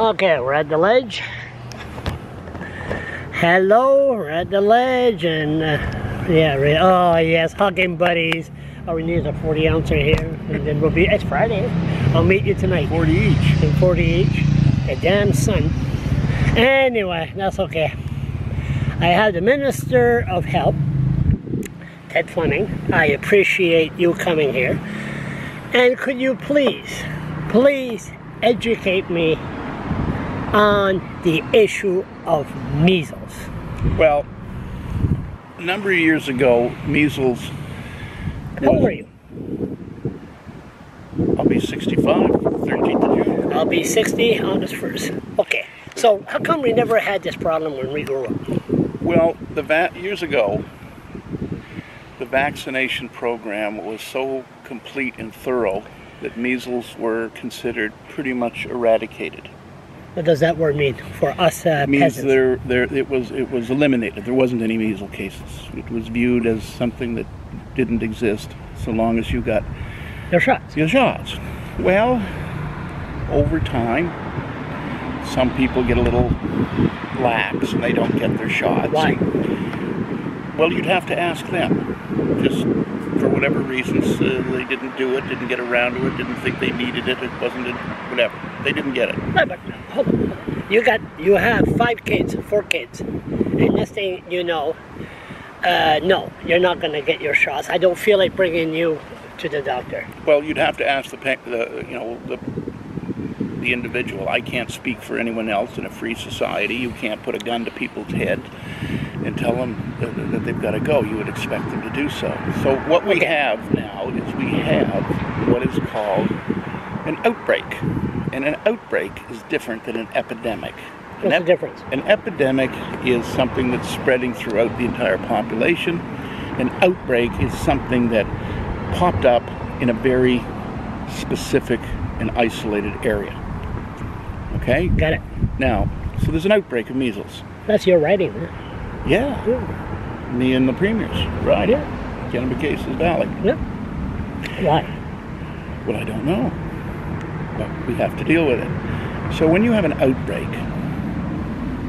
Okay, we're at the ledge. Hello, we're at the ledge, and yeah, oh yes, hugging buddies. All we need is a 40 ouncer here, and then we'll be, it's Friday. I'll meet you tonight. 40 each. And 40 each. A damn son. Anyway, that's okay. I have the Minister of Health, Ted Flemming. I appreciate you coming here. And could you please educate me on the issue of measles? Well, a number of years ago, measles... How old are you? I'll be 65, 13th of June. I'll be 60 August 1st. Okay, so how come we never had this problem when we grew up? Well, years ago, the vaccination program was so complete and thorough that measles were considered pretty much eradicated. What does that word mean for us It means peasants? it was eliminated. There wasn't any measles cases. It was viewed as something that didn't exist so long as you got Your shots. your shots. Well, over time, some people get a little lax and they don't get their shots. Why? Well, you'd have to ask them. Just for whatever reasons, they didn't do it, didn't get around to it, didn't think they needed it, it wasn't, whatever. They didn't get it. No, but hold on. You have 4 kids, and this thing, you know, no, you're not going to get your shots. I don't feel like bringing you to the doctor. Well, you'd have to ask the individual. I can't speak for anyone else in a free society. You can't put a gun to people's head and tell them that they've got to go. You would expect them to do so. So what we have now is we have what is called an outbreak. And an outbreak is different than an epidemic. What's the difference? An epidemic is something that's spreading throughout the entire population. An outbreak is something that popped up in a very specific and isolated area. Okay? Got it. Now, so there's an outbreak of measles. That's your writing, huh? Yeah. Yeah. Me and the premiers, right? Yeah. Kennebec Cases Valley. Yep. Why? Well, I don't know. But we have to deal with it. So when you have an outbreak,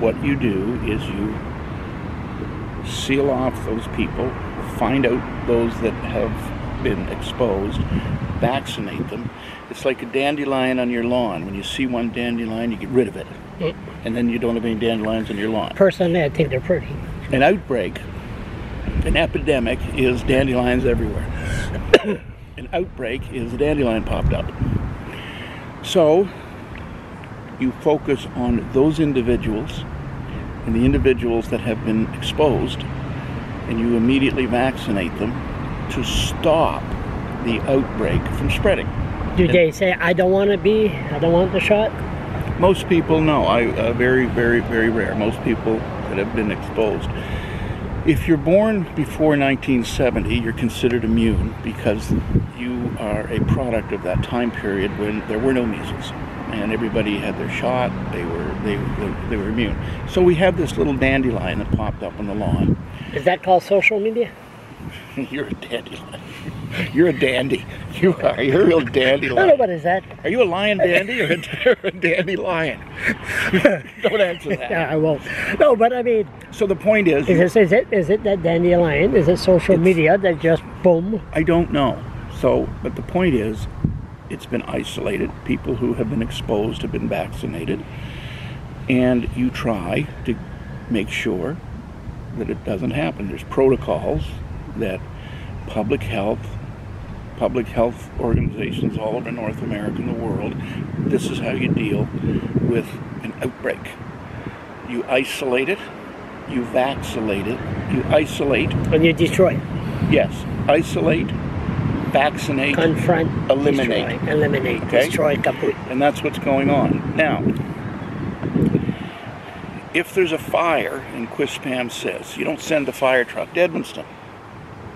what you do is you seal off those people, find out those that have been exposed, vaccinate them. It's like a dandelion on your lawn. When you see one dandelion, you get rid of it. And then you don't have any dandelions on your lawn. Personally, I think they're pretty. An outbreak, an epidemic, is dandelions everywhere. An outbreak is a dandelion popped up. So you focus on those individuals and the individuals that have been exposed, and you immediately vaccinate them to stop the outbreak from spreading. Do they say, I don't want the shot? Most people, no. Very, very, very rare. Most people that have been exposed. If you're born before 1970, you're considered immune because you are a product of that time period when there were no measles and everybody had their shot. They were immune. So we have this little dandelion that popped up on the lawn. Is that called social media? You're a dandelion. You're a dandy. You are. You're a real dandelion. I don't know, what is that? Are you a lion dandy or a dandelion? Don't answer that. Yeah, I won't. No, but I mean... So the point is... Is it that dandelion? Is it social media that just boom? I don't know. So, but the point is, it's been isolated. People who have been exposed have been vaccinated. And you try to make sure that it doesn't happen. There's protocols that public health organizations all over North America and the world, this is how you deal with an outbreak. You isolate it, you vaccinate it, you isolate. And you destroy it. Yes, isolate, vaccinate, confront, eliminate. Destroy, kaput. And that's what's going on. Now, if there's a fire in Quispam-Sis, you don't send the fire truck to Edmundston.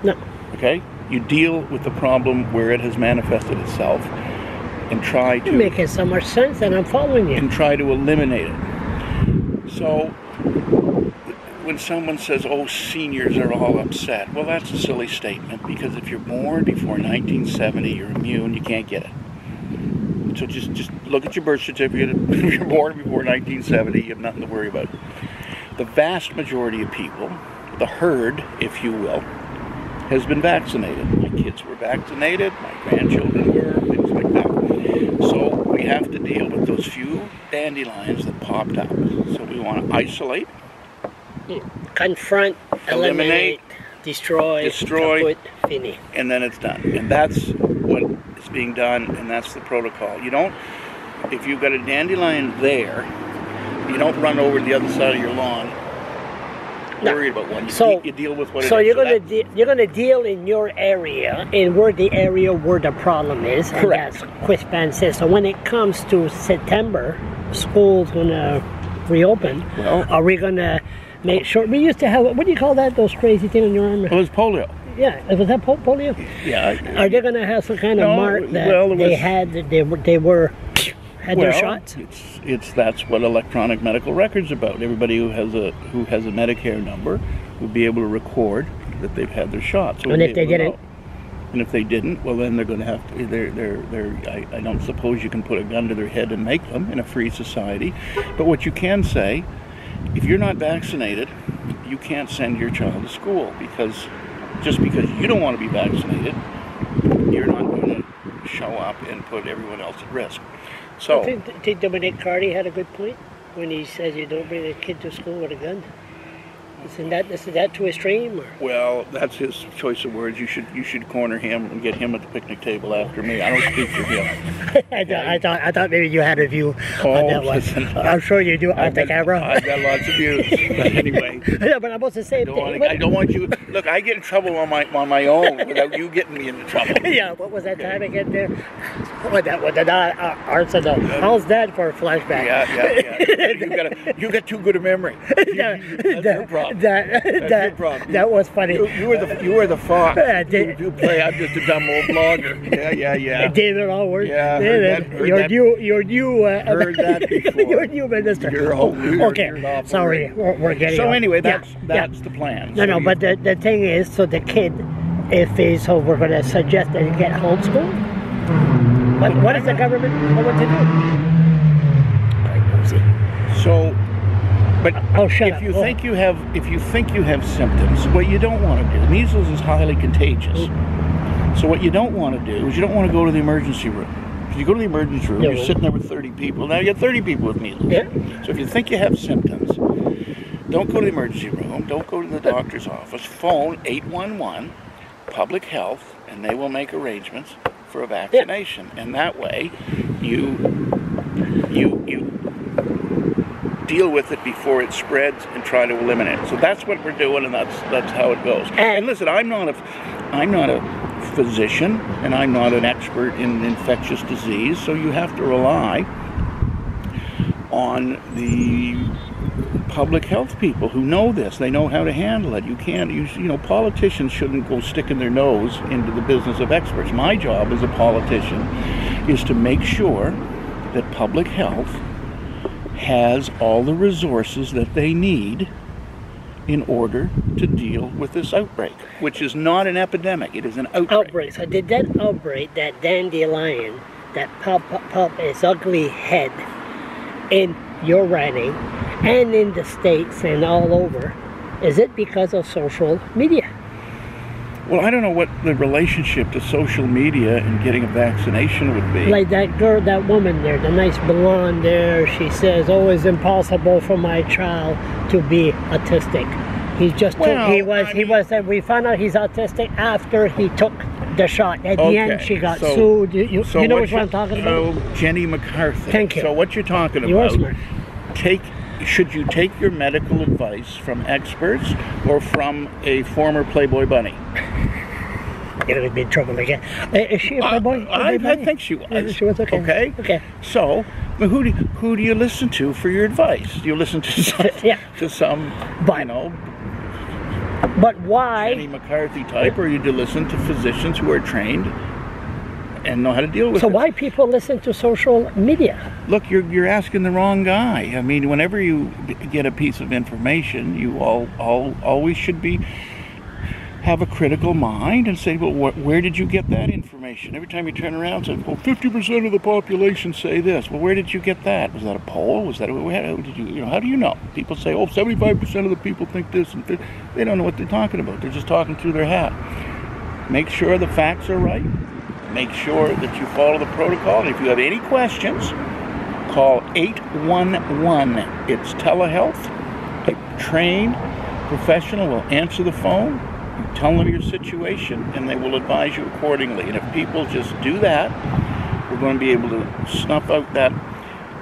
No. Okay? You deal with the problem where it has manifested itself and try to... You're making so much sense and I'm following you. And try to eliminate it. So, when someone says, oh, seniors are all upset, well, that's a silly statement because if you're born before 1970, you're immune, you can't get it. So just look at your birth certificate. If you're born before 1970, you have nothing to worry about. The vast majority of people, the herd, if you will, has been vaccinated. My kids were vaccinated, my grandchildren were, things like that. So we have to deal with those few dandelions that popped up. So we want to isolate, confront, eliminate, destroy, kaput, fini. And then it's done. And that's what is being done, and that's the protocol. You don't, if you've got a dandelion there, you don't run over to the other side of your lawn worried about one. You deal with what it is. So you're going to deal in your area, in where the problem is. Correct. And that's Quispan says. So when it comes to September, school's going to reopen. Well, are we going to make sure? We used to have, what do you call that? Those crazy things on your arm? It was polio. Yeah, was that polio? Yeah. Are they going to have some kind of mark that they had their shots? That's what electronic medical records about. Everybody who has a Medicare number will be able to record that they've had their shots. So and if they didn't, and if they didn't, well then they're going to have to. I don't suppose you can put a gun to their head and make them in a free society. But what you can say, if you're not vaccinated, you can't send your child to school just because you don't want to be vaccinated, you're not going to show up and put everyone else at risk. So, I think Dominic Carty had a good point when he says you don't bring a kid to school with a gun. Isn't that too extreme? Or? Well, that's his choice of words. You should corner him and get him at the picnic table after me. I don't speak for him. I thought maybe you had a view on that one. Listen, I'm sure you do off the camera. I've got lots of views. But anyway. Yeah, but I'm supposed to say I don't want you. Look, I get in trouble on my own without you getting me into trouble. Yeah. What was that time again there? With the arsenal. How's that for a flashback? Yeah. You got too good a memory. That's your problem. That was funny. You were the fox. You play. I'm just a dumb old blogger. Yeah. David Allward. Yeah. Your new. Heard that before. Your new minister. You're sorry, we're getting. So anyway, that's the plan. No, but the thing is, so the kid, so we're going to suggest that he get homeschooled. What is the government going to do? So. But if you think you have symptoms, what you don't want to do, measles is highly contagious. So what you don't want to do is you don't want to go to the emergency room. If you go to the emergency room, you're sitting there with 30 people. Now you got 30 people with measles. Yeah. So if you think you have symptoms, don't go to the emergency room. Don't go to the doctor's office. Phone 811 Public Health, and they will make arrangements for a vaccination. And that way, you deal with it before it spreads and try to eliminate it. So that's what we're doing, and that's how it goes. And listen, I'm not a physician, and I'm not an expert in infectious disease, so you have to rely on the public health people who know this. They know how to handle it. You can't politicians shouldn't go sticking their nose into the business of experts. My job as a politician is to make sure that public health has all the resources that they need in order to deal with this outbreak, which is not an epidemic, it is an outbreak. So did that outbreak, that dandelion, that pop its ugly head in your riding and in the States and all over, is it because of social media? Well, I don't know what the relationship to social media and getting a vaccination would be. Like that girl, that woman there, the nice blonde there, she says, oh, it's impossible for my child to be autistic. He's just, we found out he's autistic after he took the shot. At the end, she got sued. You know what I'm talking about? Oh, Jenny McCarthy. Thank you. So what you're talking about, you're smart. Should you take your medical advice from experts or from a former Playboy bunny? You're going to be in trouble again. Is she a Playboy? I think she was. Yeah, she was, okay. Okay. So, who do you listen to for your advice? Do you listen to some, But why? Jenny McCarthy type, or you do listen to physicians who are trained and know how to deal with it? So why people listen to social media? Look, you're asking the wrong guy. I mean, whenever you get a piece of information, you always should be have a critical mind and say, well, where did you get that information? Every time you turn around and say, well, 50% of the population say this. Well, where did you get that? Was that a poll? Was that how do you know? People say, oh, 75% of the people think this, and they don't know what they're talking about. They're just talking through their hat. Make sure the facts are right. Make sure that you follow the protocol. And if you have any questions, call 811. It's telehealth. A trained professional will answer the phone. You tell them your situation, and they will advise you accordingly. And if people just do that, we're going to be able to snuff out that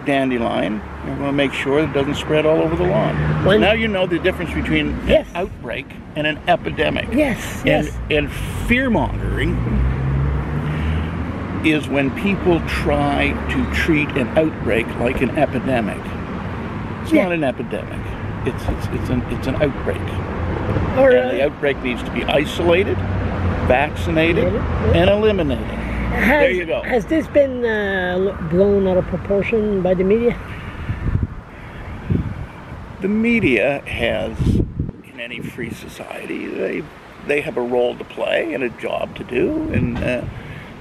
dandelion. We're going to make sure it doesn't spread all over the lawn. So now you know the difference between an outbreak and an epidemic. Yes, And fear-mongering is when people try to treat an outbreak like an epidemic. It's not an epidemic. It's an outbreak. All right. And the outbreak needs to be isolated, vaccinated, and eliminated. There you go. Has this been blown out of proportion by the media? The media has, in any free society, they have a role to play and a job to do, and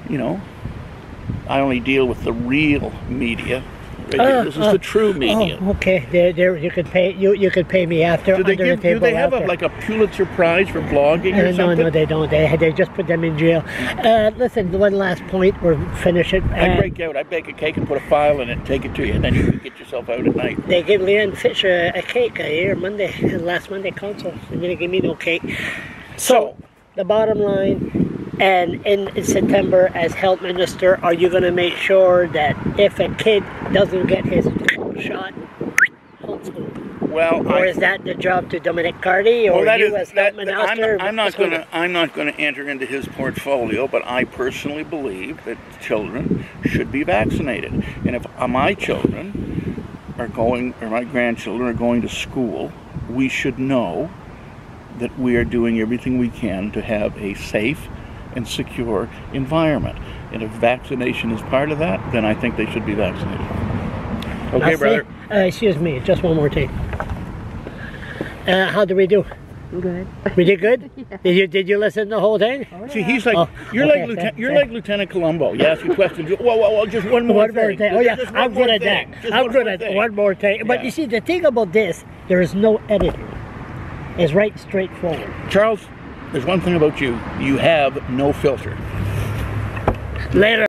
you know, I only deal with the real media. This is the true media. Oh, okay. There, you could pay. You could pay me after. Do they have like a Pulitzer Prize for blogging or something? No, they don't. They just put them in jail. Listen, one last point. We'll finish it. I break out. I bake a cake and put a file in it and take it to you, and then you can get yourself out at night. They give Leanne Fisher a cake here last Monday council. They didn't give me no cake. So the bottom line. And in September, as health minister, are you going to make sure that if a kid doesn't get his shot, homeschool? Well, or is that the job to Dominic Cardy, or you as health minister? I'm not going to enter into his portfolio, but I personally believe that children should be vaccinated. And if my children are going, or my grandchildren are going to school, we should know that we are doing everything we can to have a safe and secure environment. And if vaccination is part of that, then I think they should be vaccinated. Okay, brother? Excuse me, just one more thing. How did we do? Good. We did good? Yeah. Did you listen to the whole thing? Oh, yeah. See, he's like, you're like Lieutenant Columbo. You ask you questions. Well, just one more thing. Oh yeah, I'm good at that. I'm good at one more thing. But you see, the thing about this, there is no editing. It's right straightforward. Charles, there's one thing about you. You have no filter. Later.